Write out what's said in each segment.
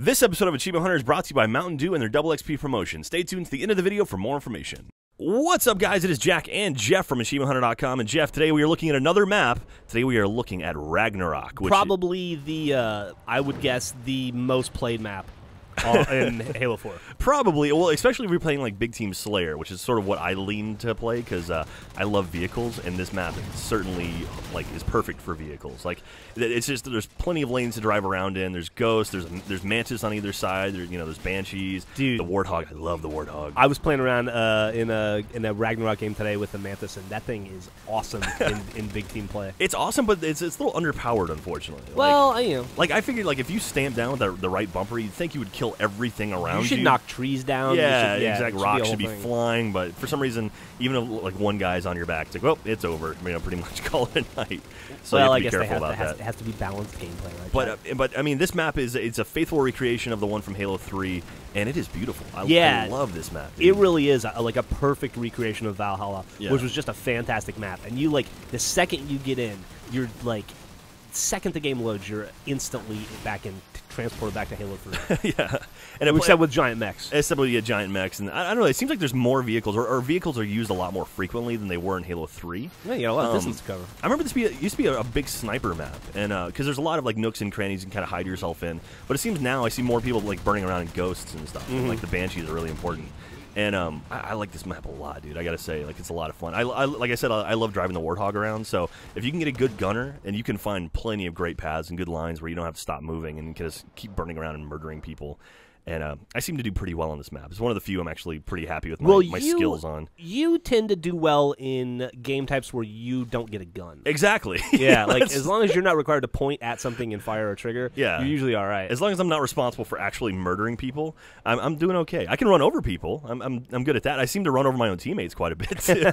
This episode of Achievement Hunter is brought to you by Mountain Dew and their Double XP promotion. Stay tuned to the end of the video for more information. What's up, guys? It is Jack and Jeff from AchievementHunter.com. And Jeff, today we are looking at another map. Today we are looking at Ragnarok. Probably the, I would guess, the most played map in Halo 4. Probably. Well, especially if you're playing like Big Team Slayer, which is sort of what I lean to play because I love vehicles, and this map certainly is perfect for vehicles. Like, it's just there's plenty of lanes to drive around in. There's ghosts. There's mantis on either side. There's banshees. Dude, the warthog. I love the warthog. I was playing around in a Ragnarok game today with the mantis, and that thing is awesome in big team play. It's awesome, but it's a little underpowered, unfortunately. Well, I figured if you stamped down with the right bumper, you'd think you would kill everything around you. You should knock trees down. Yeah, exactly. Rocks should be flying, but for some reason, even if one guy's on your back, it's like, well, it's over. Pretty much call it a night. So you have to be careful about that. It has to be balanced gameplay, right? But I mean, this map it's a faithful recreation of the one from Halo 3, and it is beautiful. I love this map. Dude. It really is a perfect recreation of Valhalla, yeah. which was just a fantastic map. And you the second you get in, you're second the game loads, you're instantly transported back to Halo 3. Yeah, and except with giant mechs. Except with giant mechs, and I don't know. It seems like there's more vehicles, or vehicles are used a lot more frequently than they were in Halo 3. Yeah, you got a lot of distance to cover. I remember this used to be a big sniper map, and because there's a lot of nooks and crannies you can kind of hide yourself in. But it seems now I see more people burning around in ghosts and stuff. And, the banshees are really important. And I like this map a lot, dude. I gotta say, it's a lot of fun. Like I said, I love driving the warthog around. So if you can get a good gunner, and you can find plenty of great paths and good lines where you don't have to stop moving and you can just keep burning around and murdering people. And I seem to do pretty well on this map. It's one of the few I'm actually pretty happy with my skills on. You tend to do well in game types where you don't get a gun. Exactly. Yeah, as long as you're not required to point at something and fire a trigger, you're usually all right. As long as I'm not responsible for actually murdering people, I'm doing okay. I can run over people. I'm good at that. I seem to run over my own teammates quite a bit too.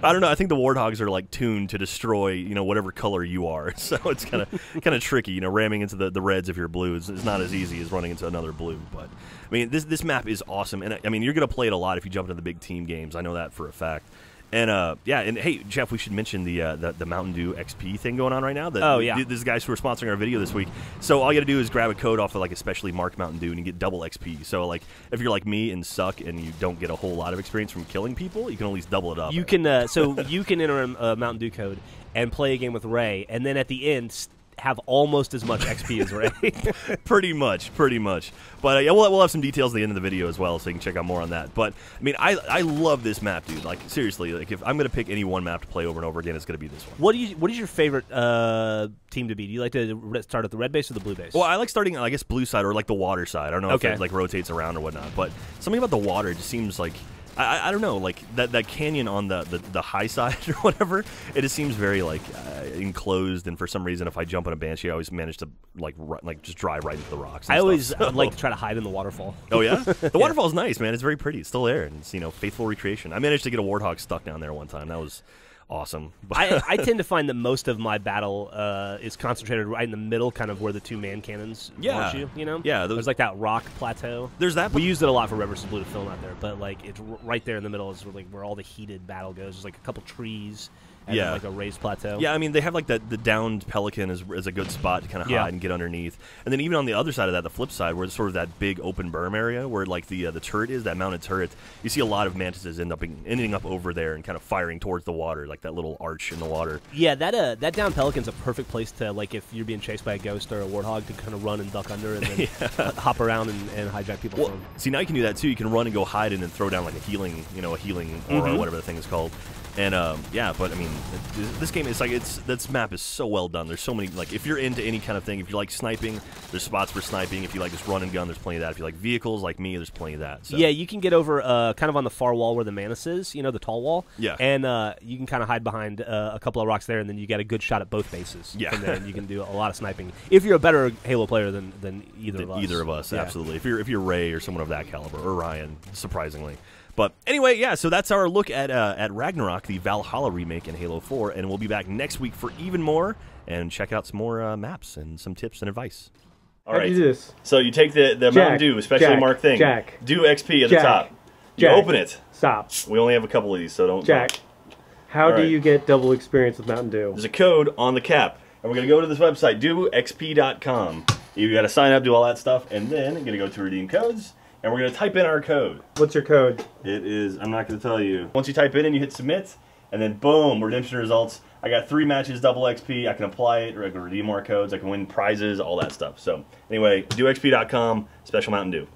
I don't know. I think the warthogs are tuned to destroy whatever color you are. So it's kind of tricky. Ramming into the reds if you're blue is not as easy as running into another blue. But I mean, this map is awesome, and I mean, you're gonna play it a lot if you jump into the big team games. I know that for a fact. And and hey, Jeff, we should mention the Mountain Dew XP thing going on right now. These guys who are sponsoring our video this week. So all you got to do is grab a code off of a specially marked Mountain Dew, and you get double XP. So if you're like me and suck and you don't get a whole lot of experience from killing people, you can at least double it up. You can so you can enter a Mountain Dew code and play a game with Ray, and then at the end have almost as much XP as Ray. pretty much. But we'll have some details at the end of the video as well, so you can check out more on that. But I mean, I love this map, dude. Seriously, if I'm gonna pick any one map to play over and over again, it's gonna be this one. What is your favorite team to be? Do you like to start at the red base or the blue base? Well, I like starting, I guess, blue side or the water side. I don't know if it rotates around or whatnot, but something about the water just seems like. I don't know, that canyon on the high side or whatever, it just seems very enclosed, and for some reason if I jump on a banshee I always manage to just drive right into the rocks. I always like to try to hide in the waterfall. Oh yeah? The waterfall's nice, man. It's very pretty. It's still there, and it's faithful recreation. I managed to get a warthog stuck down there one time. That was awesome. I tend to find that most of my battle is concentrated right in the middle, kind of where the two man cannons launch you. Yeah, there's that rock plateau. There's that. We used it a lot for Red vs. Blue to film out there, but it's right there in the middle is where all the heated battle goes. There's a couple trees. And then, a raised plateau. Yeah, I mean, they have the downed pelican is a good spot to kind of hide and get underneath. And then even on the other side of that, the flip side, where it's sort of that big open berm area where the turret is, that mounted turret, you see a lot of mantises ending up over there and kind of firing towards the water, that little arch in the water. Yeah, that downed pelican's a perfect place to, if you're being chased by a ghost or a warthog, to kind of run and duck under and then hop around and hijack people from. See, now you can do that too. You can run and go hide and then throw down a healing aura or whatever the thing is called. And but I mean, this game is this map is so well done. There's so many if you're into any kind of thing, if you like sniping, there's spots for sniping. If you like just run and gun, there's plenty of that. If you like vehicles like me, there's plenty of that. So. Yeah, you can get over kind of on the far wall where the Manus is, the tall wall. Yeah, and you can kind of hide behind a couple of rocks there, and then you get a good shot at both bases. Yeah, and then you can do a lot of sniping if you're a better Halo player than either of us. Either of us, absolutely. If you're Ray or someone of that caliber, or Ryan, surprisingly. But anyway, yeah, so that's our look at Ragnarok, the Valhalla remake in Halo 4, and we'll be back next week for even more, and check out some more maps and some tips and advice. All right, do this. So you take the Mountain Dew, specially marked thing, Dew XP at the top. You open it. Stop. We only have a couple of these, so don't. Jack, how do you get double experience with Mountain Dew? There's a code on the cap, and we're going to go to this website, dewxp.com. You got to sign up, do all that stuff, and then I'm going to go to redeem codes, and we're going to type in our code. What's your code? It is, I'm not going to tell you. Once you type it in, you hit submit, and then boom, redemption results. I got 3 matches, double XP. I can apply it, or I can redeem more codes. I can win prizes, all that stuff. So anyway, doxp.com, Special Mountain Dew.